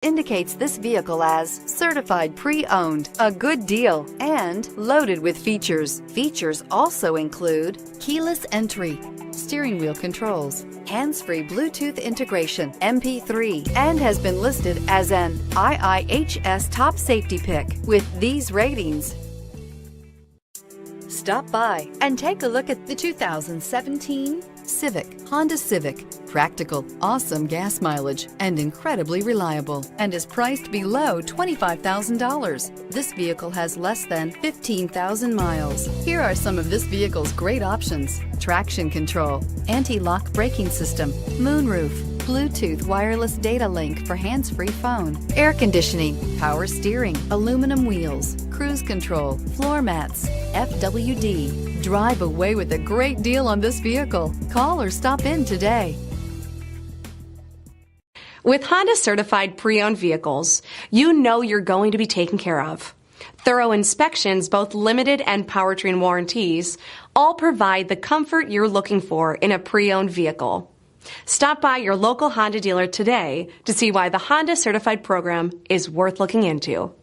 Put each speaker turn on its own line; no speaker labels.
indicates this vehicle as certified pre-owned, a good deal, and loaded with features. Features also include keyless entry, steering wheel controls, hands-free Bluetooth integration, MP3, and has been listed as an IIHS top safety pick with these ratings. Stop by and take a look at the 2017 Civic. Honda Civic. Practical, awesome gas mileage, and incredibly reliable, and is priced below $25,000. This vehicle has less than 15,000 miles. Here are some of this vehicle's great options: traction control, anti-lock braking system, moonroof, Bluetooth wireless data link for hands-free phone, air conditioning, power steering, aluminum wheels, cruise control, floor mats, FWD. Drive away with a great deal on this vehicle. Call or stop in today.
With Honda certified pre-owned vehicles, you know you're going to be taken care of. Thorough inspections, both limited and powertrain warranties, all provide the comfort you're looking for in a pre-owned vehicle. Stop by your local Honda dealer today to see why the Honda certified program is worth looking into.